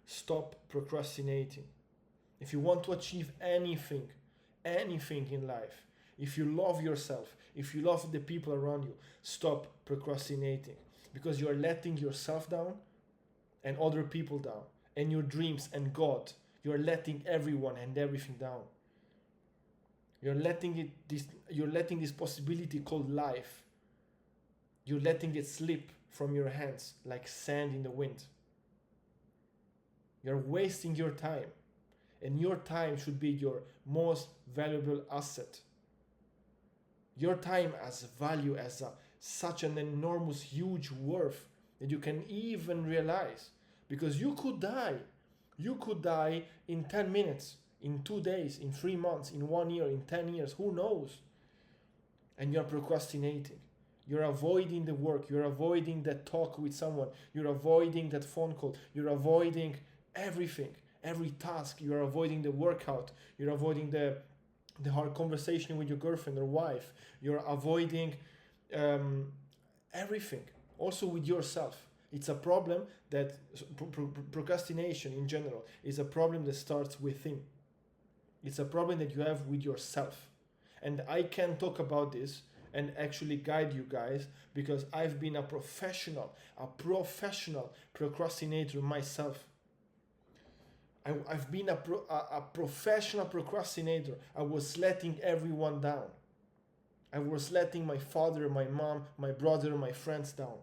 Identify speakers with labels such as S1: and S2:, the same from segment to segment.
S1: Stop procrastinating. If you want to achieve anything in life, if you love yourself, if you love the people around you, stop procrastinating, because you are letting yourself down and other people down, and your dreams and God. You are letting everyone and everything down. You're letting this possibility called life. You're letting it slip from your hands like sand in the wind. You're wasting your time, and your time should be your most valuable asset. Your time has value, as such an enormous, huge worth that you can even realize, because you could die. You could die in 10 minutes, in 2 days, in 3 months, in 1 year, in 10 years, who knows? And you're procrastinating. You're avoiding the work. You're avoiding that talk with someone. You're avoiding that phone call. You're avoiding everything, every task. You're avoiding the workout. You're avoiding the hard conversation with your girlfriend or wife. You're avoiding everything. Also with yourself. It's a problem that procrastination in general is a problem that starts within. It's a problem that you have with yourself. And I can talk about this and actually guide you guys, because I've been a professional procrastinator myself. I've been a professional procrastinator. I was letting everyone down. I was letting my father, my mom, my brother, my friends down.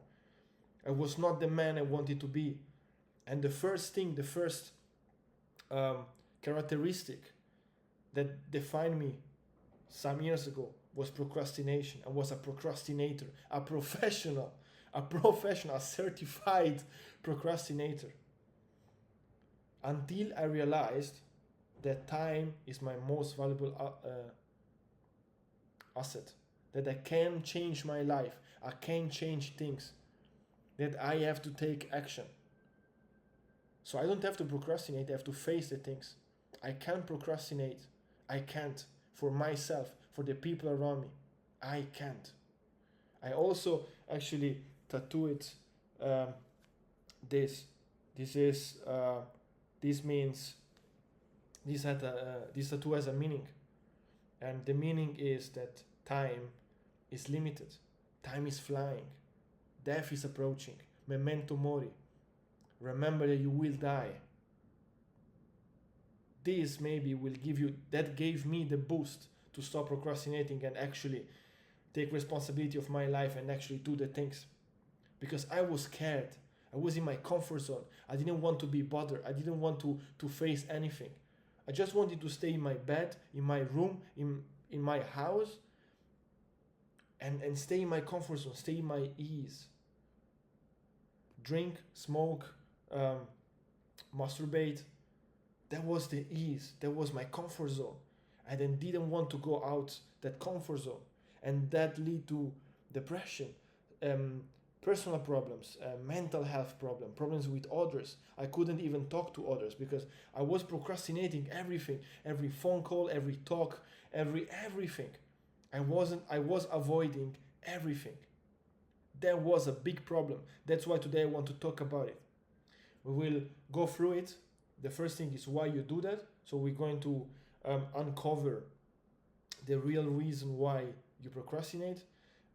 S1: I was not the man I wanted to be. And the first characteristic that defined me some years ago was procrastination. I was a procrastinator, a certified procrastinator. Until I realized that time is my most valuable asset. That I can change my life. I can change things. That I have to take action. So I don't have to procrastinate, I have to face the things. I can't procrastinate. I can't. For myself, for the people around me. I can't. I also actually tattooed this. This means, this tattoo has a meaning. And the meaning is that time is limited. Time is flying. Death is approaching. Memento mori. Remember that you will die. This maybe will give you, that gave me the boost to stop procrastinating and actually take responsibility of my life and actually do the things. Because I was scared. I was in my comfort zone. I didn't want to be bothered. I didn't want to face anything. I just wanted to stay in my bed, in my room, in my house, and stay in my comfort zone, stay in my ease. Drink, smoke, masturbate. That was the ease. That was my comfort zone. I then didn't want to go out that comfort zone. And that led to depression, personal problems, mental health problems with others. I couldn't even talk to others because I was procrastinating everything, every phone call, every talk, everything. I was avoiding everything. That was a big problem. That's why today I want to talk about it. We will go through it. The first thing is why you do that. So we're going to uncover the real reason why you procrastinate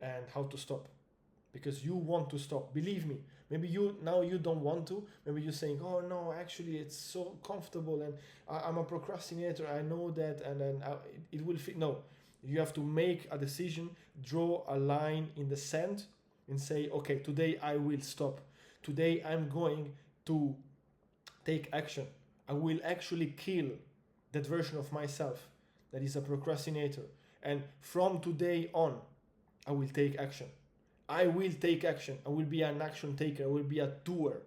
S1: and how to stop. Because you want to stop. Believe me. Maybe you don't want to. Maybe you're saying, oh no, actually it's so comfortable and I'm a procrastinator. I know that, and then it will fit. No, you have to make a decision, draw a line in the sand and say, okay, today I will stop. Today I'm going to take action. I will actually kill that version of myself that is a procrastinator. And from today on, I will take action. I will take action. I will be an action taker. I will be a doer.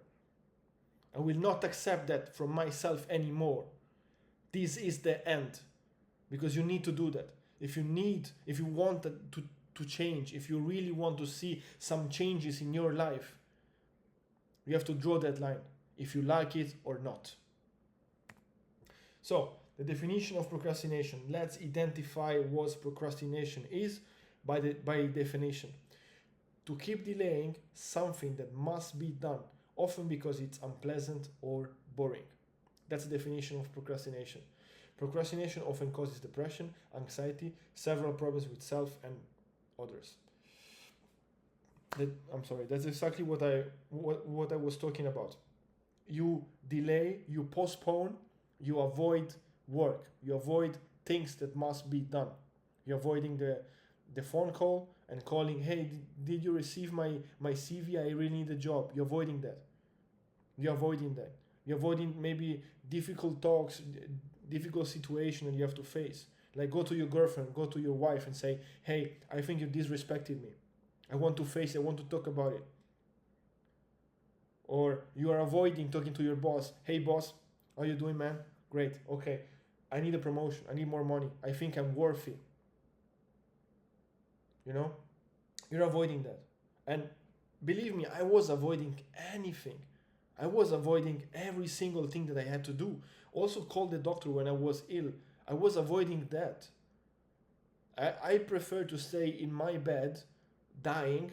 S1: I will not accept that from myself anymore. This is the end. Because you need to do that. If you want to change, if you really want to see some changes in your life, you have to draw that line, if you like it or not. So, the definition of procrastination. Let's identify what procrastination is by definition. To keep delaying something that must be done often because it's unpleasant or boring. That's the definition of procrastination. Procrastination often causes depression, anxiety, several problems with self and others. That's exactly what I was talking about. You delay, you postpone, you avoid work, you avoid things that must be done. You're avoiding the phone call and calling, hey, did you receive my CV? I really need a job. You're avoiding that. You're avoiding that. You're avoiding maybe difficult talks, difficult situation that you have to face. Like go to your girlfriend, go to your wife and say, hey, I think you disrespected me. I want to face it, I want to talk about it. Or you are avoiding talking to your boss. Hey boss, how you doing, man? Great, okay. I need a promotion, I need more money. I think I'm worthy. You know? You're avoiding that. And believe me, I was avoiding anything. I was avoiding every single thing that I had to do. Also call the doctor when I was ill. I was avoiding that. I prefer to stay in my bed dying,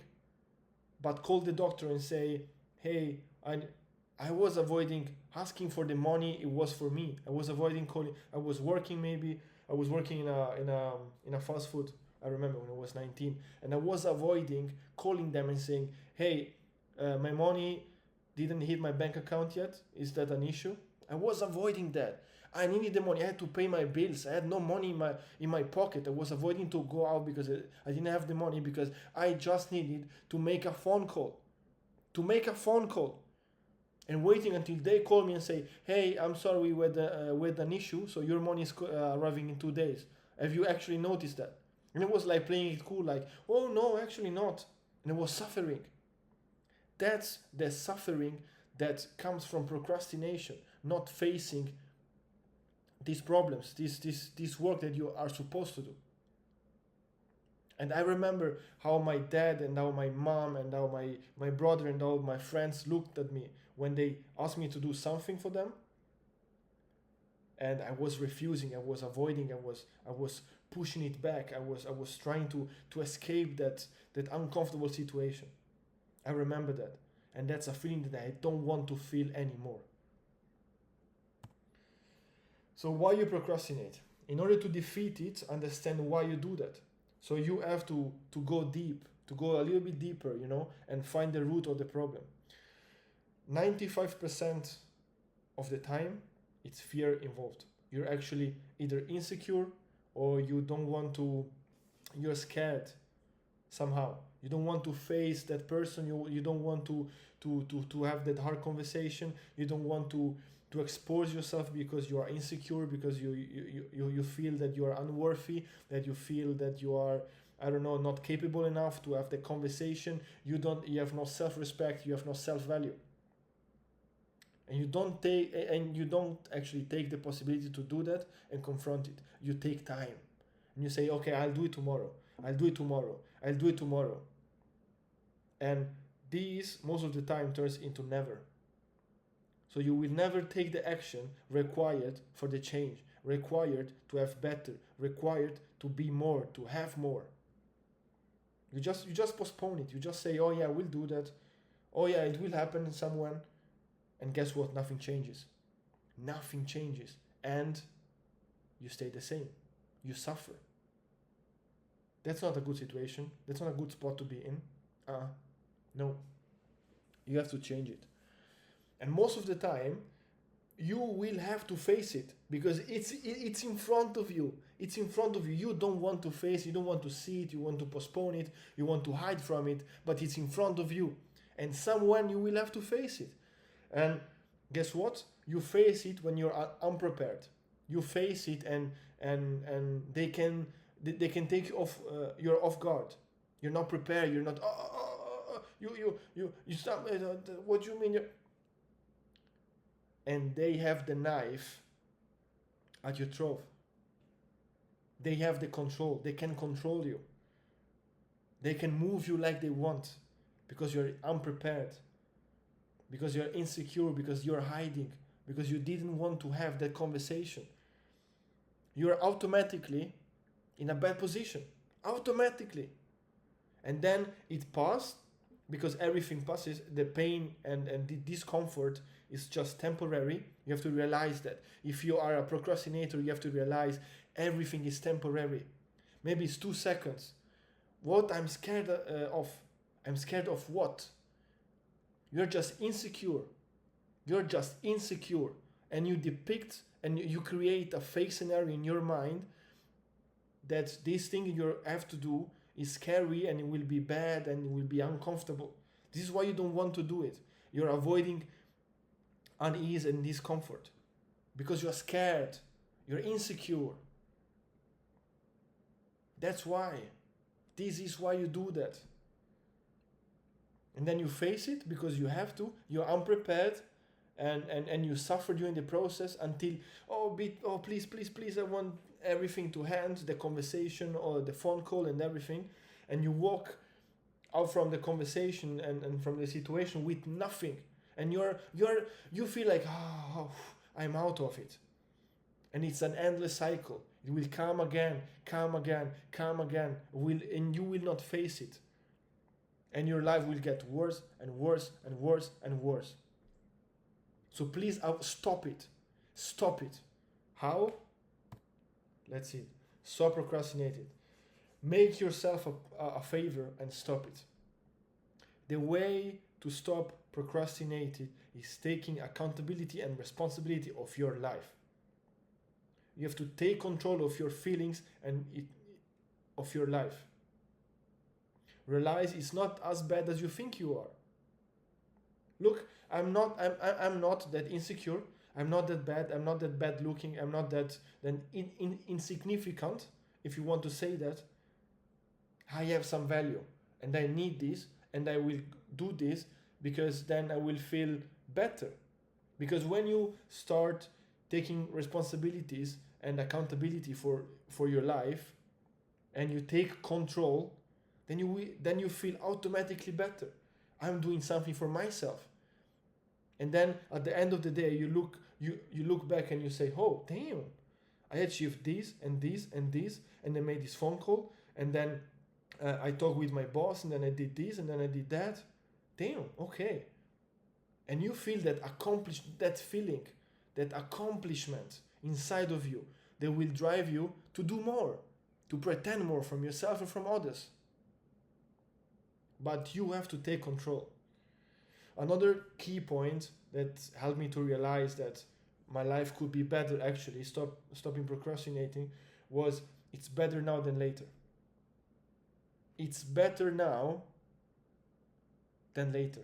S1: but call the doctor and say, hey, I was avoiding asking for the money. It was for me. I was avoiding calling. I was working in a fast food. I remember when I was 19, and I was avoiding calling them and saying, hey, my money didn't hit my bank account yet. Is that an issue? I was avoiding that. I needed the money. I had to pay my bills. I had no money in my pocket. I was avoiding to go out because I didn't have the money, because I just needed to make a phone call. To make a phone call. And waiting until they call me and say, hey, I'm sorry, we had an issue, so your money is arriving in 2 days. Have you actually noticed that? And it was like playing it cool, like, oh no, actually not. And I was suffering. That's the suffering that comes from procrastination, not facing these problems, this work that you are supposed to do. And I remember how my dad and how my mom and how my brother and all my friends looked at me when they asked me to do something for them. And I was refusing, I was avoiding, I was pushing it back. I was trying to escape that uncomfortable situation. I remember that. And that's a feeling that I don't want to feel anymore. So why you procrastinate? In order to defeat it, understand why you do that. So you have to go deep, to go a little bit deeper, and find the root of the problem. 95% of the time, it's fear involved. You're actually either insecure or you don't want to, you're scared somehow. You don't want to face that person. You don't want to have that hard conversation. You don't want to expose yourself because you are insecure, because you feel that you are unworthy, that you feel that you are, I don't know, not capable enough to have the conversation. You have no self-respect, you have no self-value. And you don't actually take the possibility to do that and confront it. You take time. And you say, okay, I'll do it tomorrow. I'll do it tomorrow. I'll do it tomorrow. And this most of the time turns into never. So you will never take the action required for the change, required to have better, required to be more, to have more. You just postpone it. You just say, oh yeah, we'll do that. Oh yeah, it will happen in someone. And guess what? Nothing changes. Nothing changes. And you stay the same. You suffer. That's not a good situation. That's not a good spot to be in. No. You have to change it. And most of the time, you will have to face it because it's in front of you. It's in front of you. You don't want to face it. You don't want to see it. You want to postpone it. You want to hide from it. But it's in front of you. And someone you will have to face it. And guess what? You face it when you're unprepared. You face it and they can take you off. You're off guard. You're not prepared. You're not. You stop. What do you mean? And they have the knife at your throat. They have the control. They can control you. They can move you like they want because you're unprepared, because you're insecure, because you're hiding, because you didn't want to have that conversation. You're automatically in a bad position. Automatically. And then it passed because everything passes. The pain and the discomfort is just temporary. You have to realize that. If you are a procrastinator, you have to realize everything is temporary. Maybe it's 2 seconds. What I'm scared of? I'm scared of what? You're just insecure. You're just insecure. And you depict and you create a fake scenario in your mind that this thing you have to do is scary and it will be bad and it will be uncomfortable. This is why you don't want to do it. You're avoiding unease and discomfort because you're scared. You're insecure. That's why. This is why you do that. And then you face it because you have to. You're unprepared and you suffer during the process until, please, I want everything to hand, the conversation or the phone call and everything. And you walk out from the conversation and from the situation with nothing. And you feel like, I'm out of it. And it's an endless cycle. It will come again, and you will not face it. And your life will get worse and worse and worse and worse. So please stop it. Stop it. How? Let's see. Stop procrastinating. Make yourself a favor and stop it. The way to stop procrastinating is taking accountability and responsibility of your life. You have to take control of your feelings and of your life. Realize it's not as bad as you think you are. Look, I'm not that insecure. I'm not that bad. I'm not that bad looking. I'm not that insignificant, if you want to say that. I have some value and I need this and I will do this because then I will feel better. Because when you start taking responsibilities and accountability for your life and you take control, then you feel automatically better. I'm doing something for myself. And then at the end of the day, you look back and you say, oh, damn, I achieved this and this and this, and I made this phone call, and then I talked with my boss, and then I did this, and then I did that. Damn, okay. And you feel that feeling, that accomplishment inside of you that will drive you to do more, to pretend more from yourself and from others. But you have to take control. Another key point that helped me to realize that my life could be better, actually, stopping procrastinating, was it's better now than later. It's better now than later.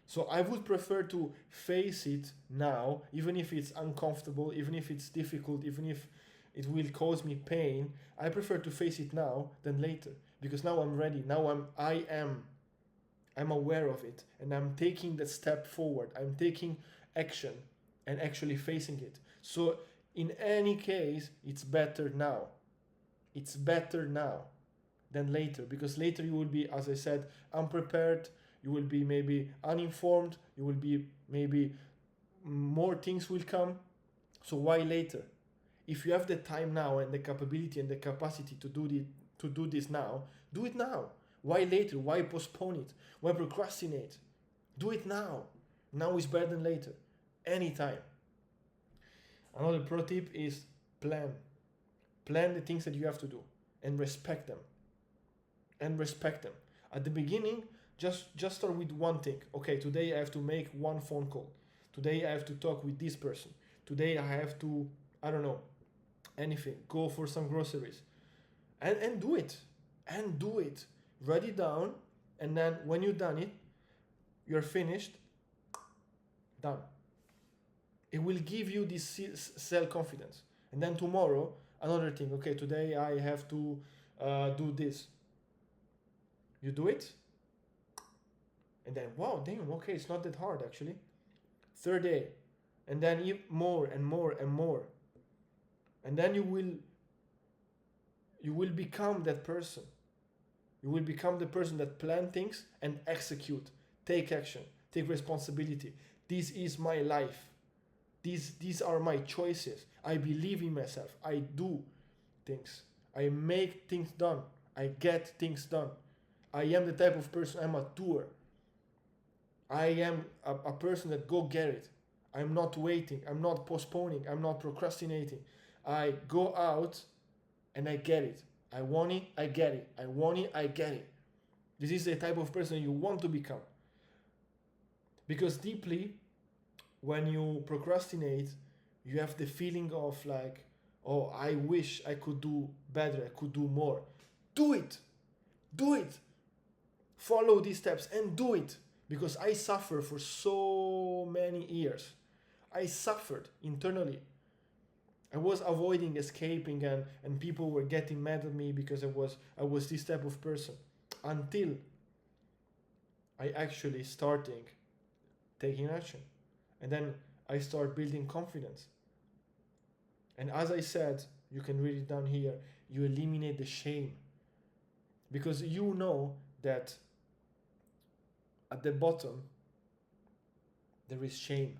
S1: So I would prefer to face it now, even if it's uncomfortable, even if it's difficult, even if it will cause me pain. I prefer to face it now than later, because now I'm ready. Now I'm aware of it, and I'm taking the step forward. I'm taking action and actually facing it. So in any case, it's better now. It's better now than later, because later you will be, as I said, unprepared. You will be maybe uninformed. You will be maybe more things will come. So why later? If you have the time now and the capability and the capacity to do this now, do it now. Why later? Why postpone it? Why procrastinate? Do it now. Now is better than later. Anytime. Another pro tip is plan. Plan the things that you have to do and respect them. At the beginning, just start with one thing. Okay, today I have to make one phone call. Today I have to talk with this person. Today I have to, I don't know, anything. Go for some groceries. And do it. And do it. Write it down, and then when you've done it, you're finished, done. It will give you this self-confidence. And then tomorrow, another thing. Okay, today I have to do this. You do it, and then, wow, damn, okay, it's not that hard actually. Third day, and then more and more and more. And then you will become that person. You will become the person that plan things and execute, take action, take responsibility. This is my life. These are my choices. I believe in myself. I do things. I make things done. I get things done. I am the type of person, I'm a doer. I am a person that go get it. I'm not waiting, I'm not postponing, I'm not procrastinating. I go out and I get it. I want it, I get it. I want it, I get it. This is the type of person you want to become. Because deeply, when you procrastinate, you have the feeling of like, oh, I wish I could do better, I could do more. Do it. Do it. Follow these steps and do it. Because I suffered for so many years. I suffered internally. I was avoiding escaping, and people were getting mad at me because I was this type of person. Until I actually starting taking action. And then I start building confidence. And as I said, you can read it down here, you eliminate the shame. Because you know that at the bottom there is shame.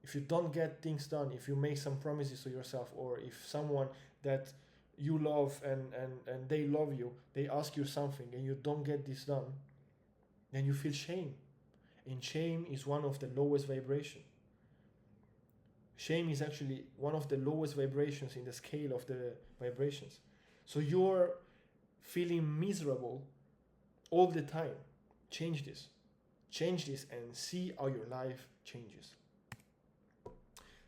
S1: If you don't get things done, if you make some promises to yourself, or if someone that you love and they love you, they ask you something and you don't get this done, then you feel shame. And shame is one of the lowest vibrations. Shame is actually one of the lowest vibrations in the scale of the vibrations. So you're feeling miserable all the time. Change this. Change this and see how your life changes.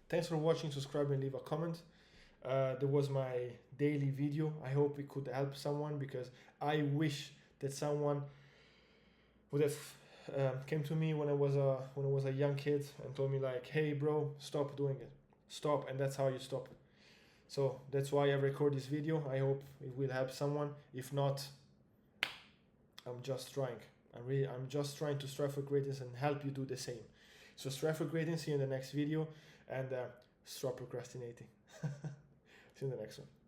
S1: Thanks for watching, subscribe and leave a comment. That was my daily video. I hope it could help someone, because I wish that someone would have came to me when I was a young kid and told me like, hey bro, stop doing it. Stop, and that's how you stop it. So that's why I record this video. I hope it will help someone. If not, I'm just trying. I'm just trying to strive for greatness and help you do the same. So strive for greatness. See you in the next video, and stop procrastinating. See you in the next one.